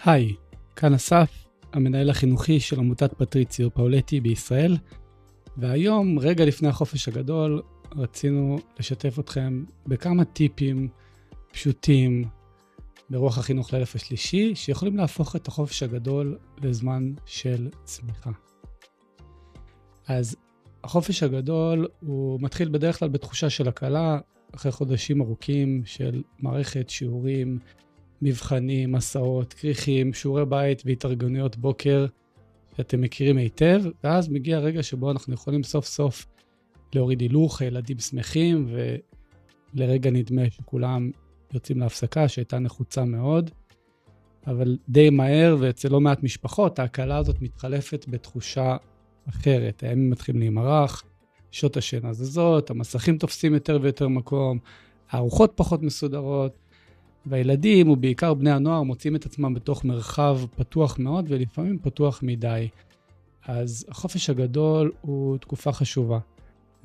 היי, כאן אסף, המנהל החינוכי של עמותת פטריציו פאולטי בישראל, והיום, רגע לפני החופש הגדול, רצינו לשתף אתכם בכמה טיפים פשוטים ברוח החינוך לאלף השלישי, שיכולים להפוך את החופש הגדול לזמן של צמיחה. אז החופש הגדול הוא מתחיל בדרך כלל בתחושה של הקלה, אחרי חודשים ארוכים של מערכת שיעורים, מבחנים, מסעות, כריכים, שיעורי בית והתארגנויות בוקר שאתם מכירים היטב, ואז מגיע רגע שבו אנחנו יכולים סוף סוף להוריד הילוך, הילדים שמחים, ולרגע נדמה שכולם יוצאים להפסקה שהייתה נחוצה מאוד, אבל די מהר ואצל לא מעט משפחות ההקלה הזאת מתחלפת בתחושה אחרת. הימים מתחילים להימרח, שעות השינה זזות, המסכים תופסים יותר ויותר מקום, הארוחות פחות מסודרות, והילדים ובעיקר בני הנוער מוצאים את עצמם בתוך מרחב פתוח מאוד ולפעמים פתוח מדי. אז החופש הגדול הוא תקופה חשובה,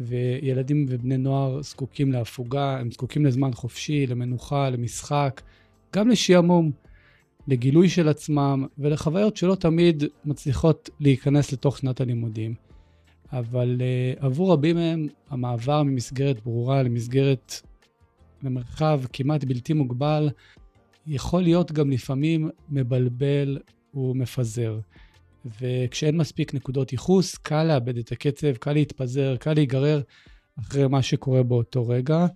וילדים ובני נוער זקוקים להפוגה, הם זקוקים לזמן חופשי, למנוחה, למשחק, גם לשעמום, לגילוי של עצמם ולחוויות שלא תמיד מצליחות להיכנס לתוך שנת הלימודים. אבל עבור רבים מהם המעבר ממסגרת ברורה למרחב כמעט בלתי מוגבל יכול להיות גם לפעמים מבלבל ומפזר. וכשאין מספיק נקודות ייחוס, קל לאבד את הקצב, קל להתפזר, קל להיגרר אחרי מה שקורה באותו רגע.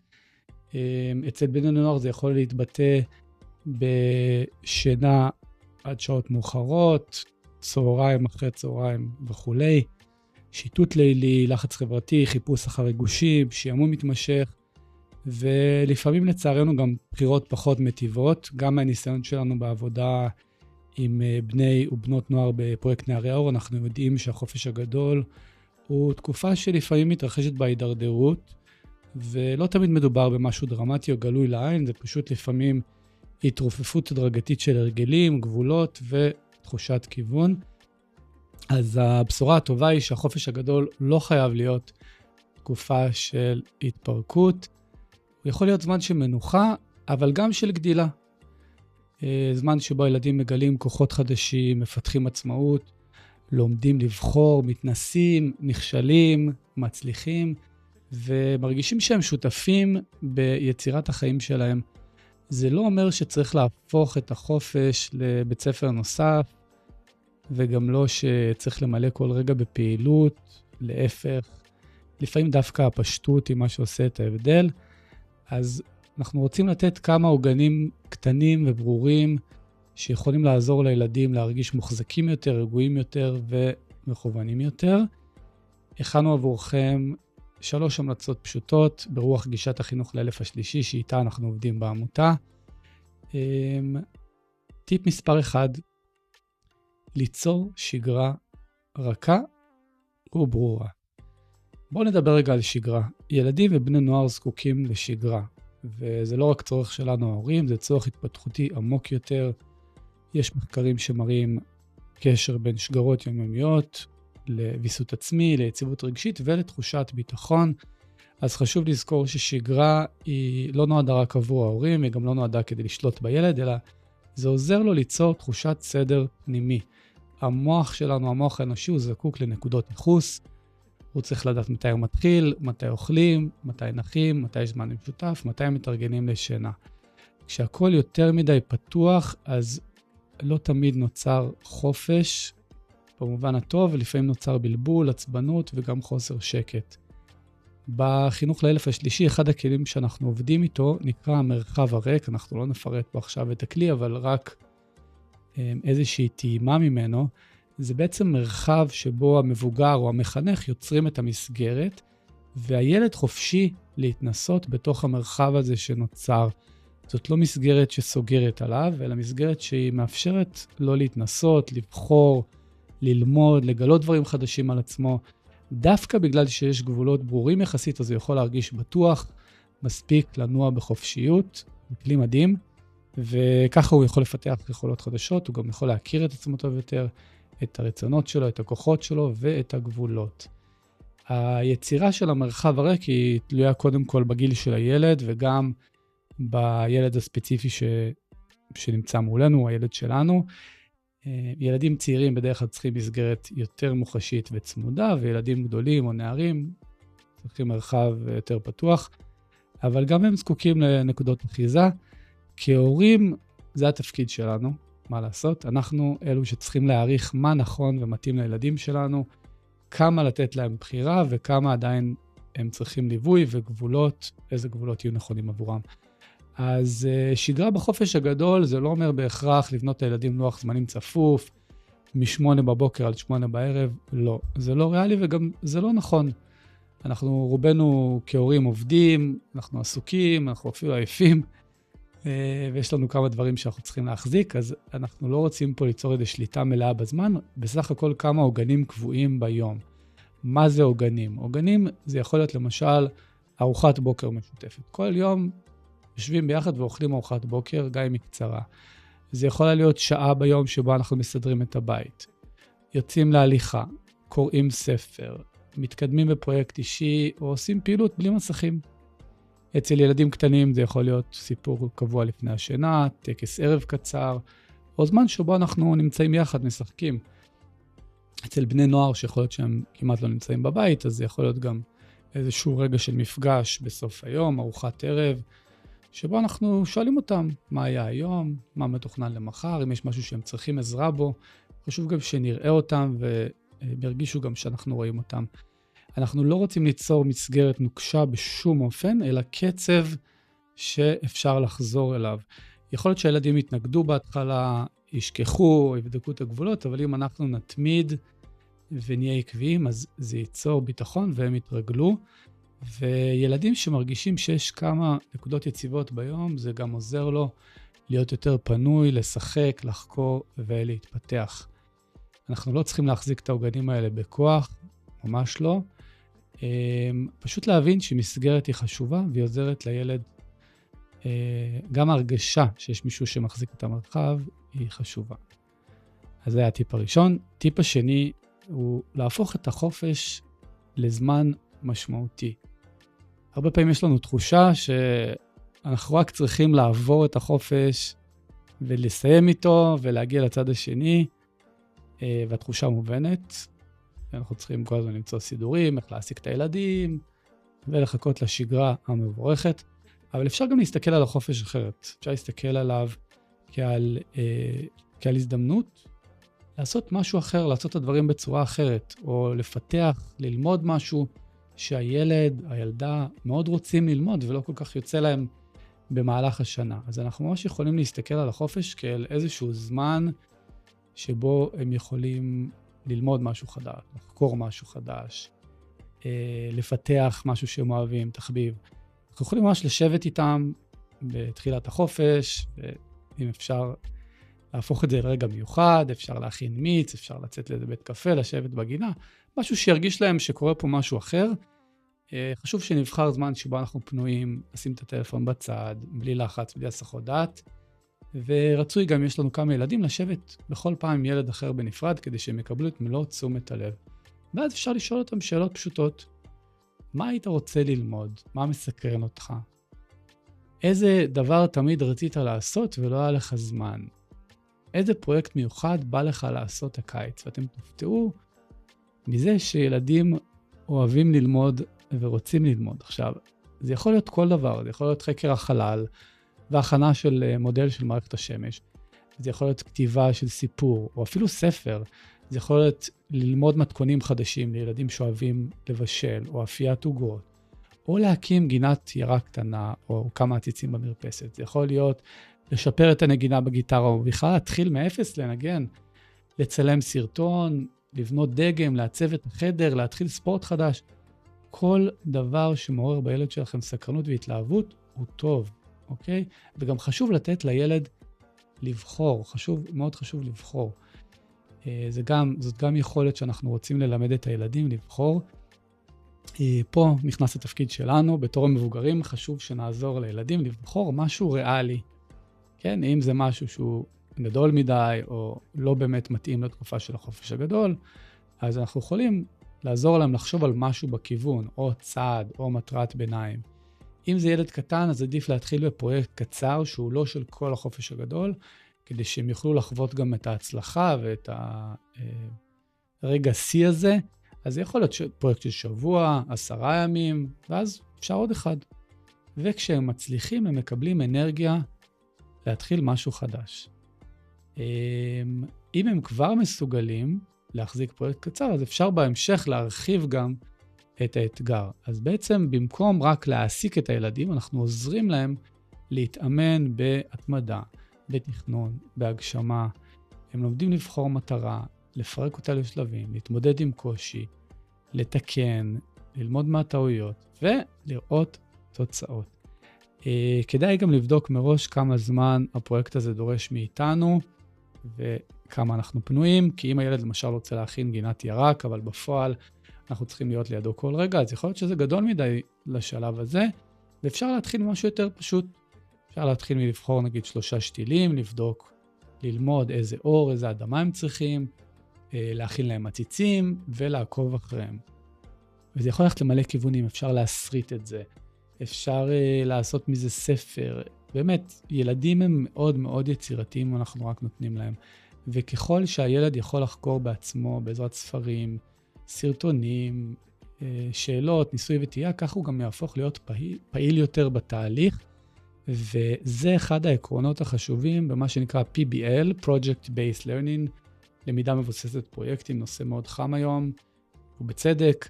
אצל בני נוער זה יכול להתבטא בשינה עד שעות מאוחרות, צהריים אחרי צהריים וכולי, שיטוט לילי, לחץ חברתי, חיפוש אחר ריגושים, שעמום מתמשך, ולפעמים לצערנו גם בחירות פחות מטיבות, גם מהניסיון שלנו בעבודה עם בני ובנות נוער בפרויקט נערי האור, אנחנו יודעים שהחופש הגדול הוא תקופה שלפעמים מתרחשת בהידרדרות, ולא תמיד מדובר במשהו דרמטי או גלוי לעין, זה פשוט לפעמים התרופפות הדרגתית של הרגלים, גבולות ותחושת כיוון. אז הבשורה הטובה היא שהחופש הגדול לא חייב להיות תקופה של התפרקות, הוא יכול להיות זמן של מנוחה, אבל גם של גדילה. זמן שבו ילדים מגלים כוחות חדשים, מפתחים עצמאות, לומדים לבחור, מתנסים, נכשלים, מצליחים, ומרגישים שהם שותפים ביצירת החיים שלהם. זה לא אומר שצריך להפוך את החופש לבית ספר נוסף, וגם לא שצריך למלא כל רגע בפעילות, להפך. לפעמים דווקא הפשטות היא מה שעושה את ההבדל. אז אנחנו רוצים לתת כמה עוגנים קטנים וברורים שיכולים לעזור לילדים להרגיש מוחזקים יותר, רגועים יותר ומכוונים יותר. הכנו עבורכם 3 המלצות פשוטות ברוח גישת החינוך לאלף השלישי שאיתה אנחנו עובדים בעמותה. טיפ מספר 1, ליצור שגרה רכה וברורה. בואו נדבר רגע על שגרה. ילדים ובני נוער זקוקים לשגרה, וזה לא רק צורך שלנו ההורים, זה צורך התפתחותי עמוק יותר. יש מחקרים שמראים קשר בין שגרות יומיומיות, לוויסות עצמי, ליציבות רגשית ולתחושת ביטחון. אז חשוב לזכור ששגרה היא לא נועדה רק עבור ההורים, היא גם לא נועדה כדי לשלוט בילד, אלא זה עוזר לו ליצור תחושת סדר פנימי. המוח שלנו, המוח האנושי, הוא זקוק לנקודות ייחוס, הוא צריך לדעת מתי הוא מתחיל, מתי אוכלים, מתי נחים, מתי יש זמן משותף, מתי מתארגנים לשינה. כשהכל יותר מדי פתוח, אז לא תמיד נוצר חופש, במובן הטוב, ולפעמים נוצר בלבול, עצבנות וגם חוסר שקט. בחינוך לאלף השלישי, אחד הכלים שאנחנו עובדים איתו נקרא המרחב הריק, אנחנו לא נפרט פה עכשיו את הכלי, אבל רק איזושהי טעימה ממנו, זה בעצם מרחב שבו המבוגר או המחנך יוצרים את המסגרת, והילד חופשי להתנסות בתוך המרחב הזה שנוצר. זאת לא מסגרת שסוגרת עליו, אלא מסגרת שהיא מאפשרת לא להתנסות, לבחור, ללמוד, לגלות דברים חדשים על עצמו. דווקא בגלל שיש גבולות ברורים יחסית, אז הוא יכול להרגיש בטוח, מספיק לנוע בחופשיות, כלי מדהים, וככה הוא יכול לפתח יכולות חדשות, הוא גם יכול להכיר את עצמו טוב יותר, את הרצונות שלו, את הכוחות שלו ואת הגבולות. היצירה של המרחב הריק היא תלויה קודם כל בגיל של הילד, וגם בילד הספציפי שנמצא מולנו, הילד שלנו. ילדים צעירים בדרך כלל צריכים מסגרת יותר מוחשית וצמודה, וילדים גדולים או נערים צריכים מרחב יותר פתוח, אבל גם הם זקוקים לנקודות אחיזה. כהורים זה התפקיד שלנו, מה לעשות? אנחנו אלו שצריכים להעריך מה נכון ומתאים לילדים שלנו, כמה לתת להם בחירה וכמה עדיין הם צריכים ליווי וגבולות, איזה גבולות יהיו נכונים עבורם. אז שגרה בחופש הגדול זה לא אומר בהכרח לבנות לילדים לוח זמנים צפוף, מ-8 בבוקר עד 8 בערב, לא. זה לא ריאלי וגם זה לא נכון. אנחנו רובנו כהורים עובדים, אנחנו עסוקים, אנחנו אפילו עייפים, ויש לנו כמה דברים שאנחנו צריכים להחזיק, אז אנחנו לא רוצים פה ליצור איזו שליטה מלאה בזמן, בסך הכל כמה עוגנים קבועים ביום. מה זה עוגנים? עוגנים זה יכול להיות למשל ארוחת בוקר משותפת. כל יום יושבים ביחד ואוכלים ארוחת בוקר, גם אם היא קצרה. זה יכול להיות שעה ביום שבה אנחנו מסדרים את הבית. יוצאים להליכה, קוראים ספר, מתקדמים בפרויקט אישי או עושים פעילות בלי מסכים. אצל ילדים קטנים זה יכול להיות סיפור קבוע לפני השינה, טקס ערב קצר, או זמן שבו אנחנו נמצאים יחד, משחקים. אצל בני נוער שיכול להיות שהם כמעט לא נמצאים בבית, אז זה יכול להיות גם איזשהו רגע של מפגש בסוף היום, ארוחת ערב, שבו אנחנו שואלים אותם מה היה היום, מה מתוכנן למחר, אם יש משהו שהם צריכים עזרה בו, חשוב גם שנראה אותם וירגישו גם שאנחנו רואים אותם. אנחנו לא רוצים ליצור מסגרת נוקשה בשום אופן, אלא קצב שאפשר לחזור אליו. יכול להיות שהילדים יתנגדו בהתחלה, ישכחו, יבדקו את הגבולות, אבל אם אנחנו נתמיד ונהיה עקביים, אז זה ייצור ביטחון והם יתרגלו. וילדים שמרגישים שיש כמה נקודות יציבות ביום, זה גם עוזר לו להיות יותר פנוי, לשחק, לחקור ולהתפתח. אנחנו לא צריכים להחזיק את העוגנים האלה בכוח, ממש לא. פשוט להבין שמסגרת היא חשובה והיא עוזרת לילד. גם ההרגשה שיש מישהו שמחזיק את המרחב היא חשובה. אז זה היה הטיפ הראשון. טיפ השני הוא להפוך את החופש לזמן משמעותי. הרבה פעמים יש לנו תחושה שאנחנו רק צריכים לעבור את החופש ולסיים איתו ולהגיע לצד השני, והתחושה מובנת. אנחנו צריכים כל הזמן למצוא סידורים, איך להעסיק את הילדים ולחכות לשגרה המבורכת. אבל אפשר גם להסתכל על החופש אחרת. אפשר להסתכל עליו כעל הזדמנות לעשות משהו אחר, לעשות את הדברים בצורה אחרת, או לפתח, ללמוד משהו שהילד, הילדה מאוד רוצים ללמוד ולא כל כך יוצא להם במהלך השנה. אז אנחנו ממש יכולים להסתכל על החופש כאל איזשהו זמן שבו הם יכולים ללמוד משהו חדש, לחקור משהו חדש, לפתח משהו שהם אוהבים, תחביב. אנחנו יכולים ממש לשבת איתם בתחילת החופש, ואם אפשר להפוך את זה לרגע מיוחד, אפשר להכין מיץ, אפשר לצאת לאיזה בית קפה, לשבת בגינה, משהו שירגיש להם שקורה פה משהו אחר. חשוב שנבחר זמן שבו אנחנו פנויים, נשים את הטלפון בצד, בלי לחץ, בלי הסחות דעת, ורצוי גם יש לנו כמה ילדים לשבת בכל פעם עם ילד אחר בנפרד, כדי שהם יקבלו את מלוא תשומת הלב. ואז אפשר לשאול אותם שאלות פשוטות. מה היית רוצה ללמוד? מה מסקרן אותך? איזה דבר תמיד רצית לעשות ולא היה לך זמן? איזה פרויקט מיוחד בא לך לעשות הקיץ? ואתם תופתעו מזה שילדים אוהבים ללמוד ורוצים ללמוד. עכשיו, זה יכול להיות כל דבר, זה יכול להיות חקר החלל והכנה של מודל של מערכת השמש. זה יכול להיות כתיבה של סיפור או אפילו ספר. זה יכול להיות ללמוד מתכונים חדשים לילדים שאוהבים לבשל או אפיית עוגות, או להקים גינת ירה קטנה או כמה עציצים במרפסת. זה יכול להיות לשפר את הנגינה בגיטרה או בכלל להתחיל מאפס לנגן, לצלם סרטון, לבנות דגם, לעצב את החדר, להתחיל ספורט חדש. כל דבר שמעורר בילד שלכם סקרנות והתלהבות הוא טוב, אוקיי? וגם חשוב לתת לילד לבחור, מאוד חשוב לבחור. זאת גם יכולת שאנחנו רוצים ללמד את הילדים לבחור. פה נכנס התפקיד שלנו, בתור המבוגרים חשוב שנעזור לילדים לבחור משהו ריאלי. כן, אם זה משהו שהוא גדול מדי או לא באמת מתאים לתקופה של החופש הגדול, אז אנחנו יכולים לעזור להם לחשוב על משהו בכיוון, או צעד, או מטרת ביניים. אם זה ילד קטן, אז עדיף להתחיל בפרויקט קצר, שהוא לא של כל החופש הגדול, כדי שהם יוכלו לחוות גם את ההצלחה ואת הרגע C הזה. אז זה יכול להיות פרויקט של שבוע, 10 ימים, ואז אפשר עוד אחד. וכשהם מצליחים, הם מקבלים אנרגיה להתחיל משהו חדש. אם הם כבר מסוגלים להחזיק פרויקט קצר, אז אפשר בהמשך להרחיב גם את האתגר. אז בעצם במקום רק להעסיק את הילדים, אנחנו עוזרים להם להתאמן בהתמדה, בתכנון, בהגשמה. הם לומדים לבחור מטרה, לפרק אותה לשלבים, להתמודד עם קושי, לתקן, ללמוד מהטעויות ולראות תוצאות. כדאי גם לבדוק מראש כמה זמן הפרויקט הזה דורש מאיתנו וכמה אנחנו פנויים, כי אם הילד למשל רוצה להכין גינת ירק, אבל בפועל אנחנו צריכים להיות לידו כל רגע, אז יכול להיות שזה גדול מדי לשלב הזה, ואפשר להתחיל משהו יותר פשוט. אפשר להתחיל מלבחור נגיד 3 שתילים, לבדוק, ללמוד איזה אור, איזה אדמה הם צריכים, להכין להם עציצים ולעקוב אחריהם. וזה יכול ללכת למלא כיוונים, אפשר להסריט את זה, אפשר לעשות מזה ספר. באמת, ילדים הם מאוד מאוד יצירתיים, אנחנו רק נותנים להם. וככל שהילד יכול לחקור בעצמו בעזרת ספרים, סרטונים, שאלות, ניסוי וטעייה, כך הוא גם יהפוך להיות פעיל יותר בתהליך. וזה אחד העקרונות החשובים במה שנקרא PBL, Project Based Learning, למידה מבוססת פרויקטים, נושא מאוד חם היום, ובצדק.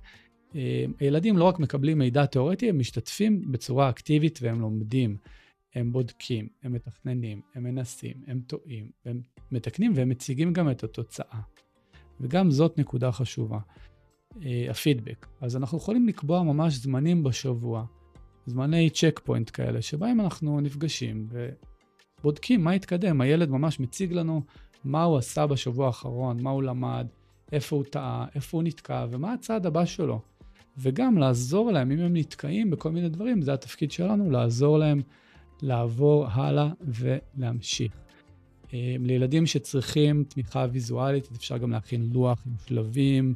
הילדים לא רק מקבלים מידע תיאורטי, הם משתתפים בצורה אקטיבית והם לומדים, הם בודקים, הם מתכננים, הם מנסים, הם טועים, הם מתקנים והם מציגים גם את התוצאה. וגם זאת נקודה חשובה, הפידבק. אז אנחנו יכולים לקבוע ממש זמנים בשבוע, זמני צ'ק פוינט כאלה, שבהם אנחנו נפגשים ובודקים מה התקדם. הילד ממש מציג לנו מה הוא עשה בשבוע האחרון, מה הוא למד, איפה הוא טעה, איפה הוא נתקע, ומה הצעד הבא שלו. וגם לעזור להם, אם הם נתקעים בכל מיני דברים, זה התפקיד שלנו, לעזור להם לעבור הלאה ולהמשיך. לילדים שצריכים תמיכה ויזואלית, אפשר גם להכין לוח עם שלבים,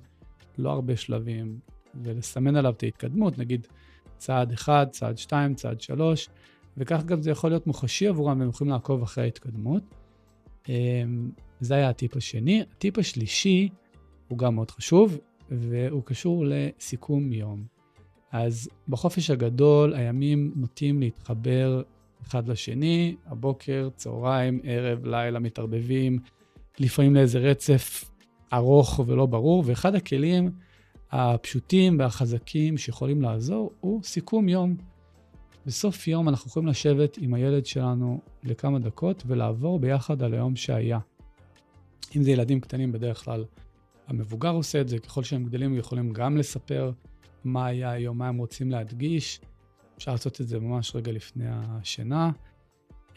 לא הרבה שלבים, ולסמן עליו את ההתקדמות, נגיד צעד 1, צעד 2, צעד 3, וכך גם זה יכול להיות מוחשי עבורם, והם יכולים לעקוב אחרי ההתקדמות. זה היה הטיפ השני. הטיפ השלישי הוא גם מאוד חשוב, והוא קשור לסיכום יום. אז בחופש הגדול, הימים נוטים להתחבר אחד לשני, הבוקר, צהריים, ערב, לילה מתערבבים, לפעמים לאיזה רצף ארוך ולא ברור, ואחד הכלים הפשוטים והחזקים שיכולים לעזור הוא סיכום יום. בסוף יום אנחנו יכולים לשבת עם הילד שלנו לכמה דקות ולעבור ביחד על היום שהיה. אם זה ילדים קטנים, בדרך כלל המבוגר עושה את זה, ככל שהם גדלים יכולים גם לספר מה היה היום, מה הם רוצים להדגיש. אפשר לעשות את זה ממש רגע לפני השינה.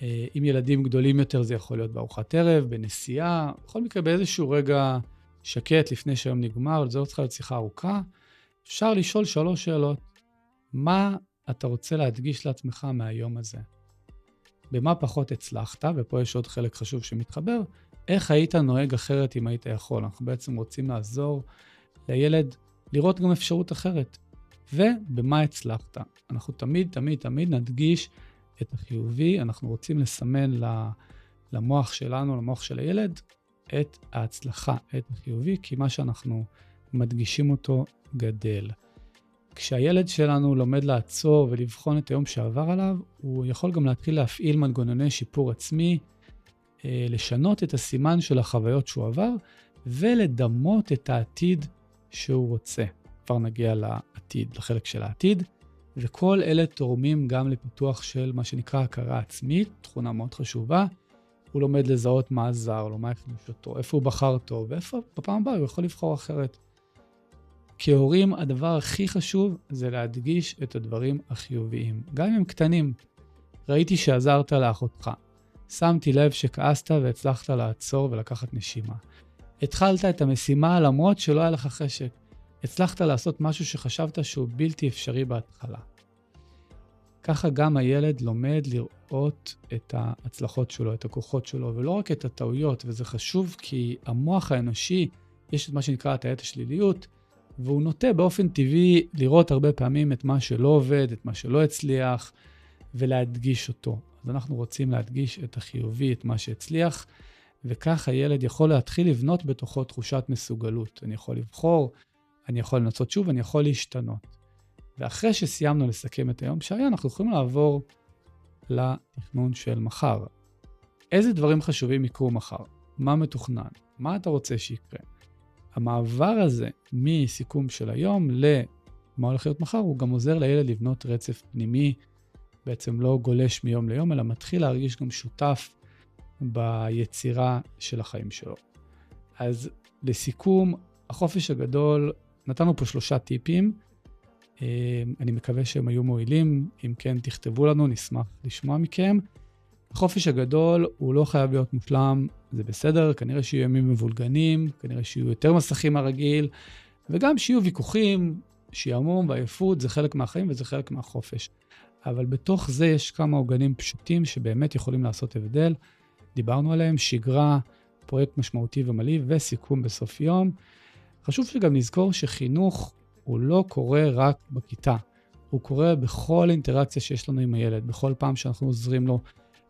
אם ילדים גדולים יותר זה יכול להיות בארוחת ערב, בנסיעה, בכל מקרה באיזשהו רגע שקט לפני שהיום נגמר, זה לא צריכה להיות שיחה ארוכה. אפשר לשאול 3 שאלות. מה אתה רוצה להדגיש לעצמך מהיום הזה? במה פחות הצלחת? ופה יש עוד חלק חשוב שמתחבר. איך היית נוהג אחרת אם היית יכול? אנחנו בעצם רוצים לעזור לילד לראות גם אפשרות אחרת. ובמה הצלחת? אנחנו תמיד נדגיש את החיובי. אנחנו רוצים לסמן למוח שלנו, למוח של הילד, את ההצלחה, את החיובי, כי מה שאנחנו מדגישים אותו גדל. כשהילד שלנו לומד לעצור ולבחון את היום שעבר עליו, הוא יכול גם להתחיל להפעיל מנגנוני שיפור עצמי, לשנות את הסימן של החוויות שהוא עבר, ולדמות את העתיד שהוא רוצה. כבר נגיע לעתיד, לחלק של העתיד, וכל אלה תורמים גם לפיתוח של מה שנקרא הכרה עצמית, תכונה מאוד חשובה. הוא לומד לזהות מה עזר לו, מה הכניס אותו, איפה הוא בחר טוב, ואיפה בפעם הבאה הוא יכול לבחור אחרת. כהורים, הדבר הכי חשוב זה להדגיש את הדברים החיוביים, גם אם הם קטנים. ראיתי שעזרת לאחותך. שמתי לב שכעסת והצלחת לעצור ולקחת נשימה. התחלת את המשימה למרות שלא היה לך חשק. הצלחת לעשות משהו שחשבת שהוא בלתי אפשרי בהתחלה. ככה גם הילד לומד לראות את ההצלחות שלו, את הכוחות שלו, ולא רק את הטעויות, וזה חשוב כי המוח האנושי, יש את מה שנקרא הטיית השליליות, והוא נוטה באופן טבעי לראות הרבה פעמים את מה שלא עובד, את מה שלא הצליח, ולהדגיש אותו. אז אנחנו רוצים להדגיש את החיובי, את מה שהצליח, וכך הילד יכול להתחיל לבנות בתוכו תחושת מסוגלות. אני יכול לבחור, אני יכול לנסות שוב, אני יכול להשתנות. ואחרי שסיימנו לסכם את היום שהיה, אנחנו יכולים לעבור לתכנון של מחר. איזה דברים חשובים יקרו מחר? מה מתוכנן? מה אתה רוצה שיקרה? המעבר הזה מסיכום של היום למה הולך להיות מחר, הוא גם עוזר לילד לבנות רצף פנימי, בעצם לא גולש מיום ליום, אלא מתחיל להרגיש גם שותף ביצירה של החיים שלו. אז לסיכום, החופש הגדול, נתנו פה 3 טיפים, אני מקווה שהם היו מועילים, אם כן תכתבו לנו, נשמח לשמוע מכם. החופש הגדול הוא לא חייב להיות מושלם, זה בסדר, כנראה שיהיו ימים מבולגנים, כנראה שיהיו יותר מסכים מהרגיל, וגם שיהיו ויכוחים, שיעמום ועייפות, זה חלק מהחיים וזה חלק מהחופש. אבל בתוך זה יש כמה עוגנים פשוטים שבאמת יכולים לעשות הבדל. דיברנו עליהם, שגרה, פרויקט משמעותי ומלא וסיכום בסוף יום. חשוב שגם נזכור שחינוך הוא לא קורה רק בכיתה, הוא קורה בכל אינטראקציה שיש לנו עם הילד, בכל פעם שאנחנו עוזרים לו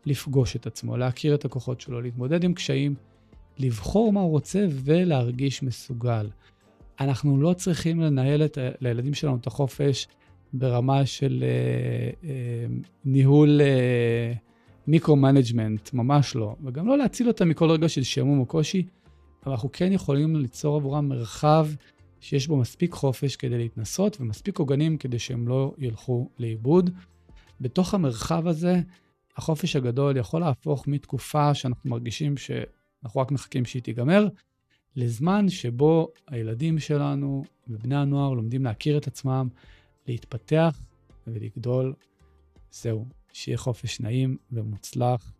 לפגוש את עצמו, להכיר את הכוחות שלו, להתמודד עם קשיים, לבחור מה הוא רוצה ולהרגיש מסוגל. אנחנו לא צריכים לנהל לילדים שלנו את החופש ברמה של ניהול מיקרו-מנג'מנט, ממש לא. וגם לא להציל אותם מכל רגע של שעמום או קושי, אבל אנחנו כן יכולים ליצור עבורם מרחב שיש בו מספיק חופש כדי להתנסות, ומספיק עוגנים כדי שהם לא ילכו לאיבוד. בתוך המרחב הזה, החופש הגדול יכול להפוך מתקופה שאנחנו מרגישים שאנחנו רק מחכים שהיא תיגמר, לזמן שבו הילדים שלנו ובני הנוער לומדים להכיר את עצמם, להתפתח ולגדול. זהו, שיהיה חופש נעים ומוצלח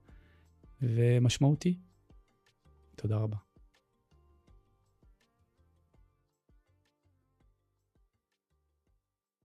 ומשמעותי. תודה רבה.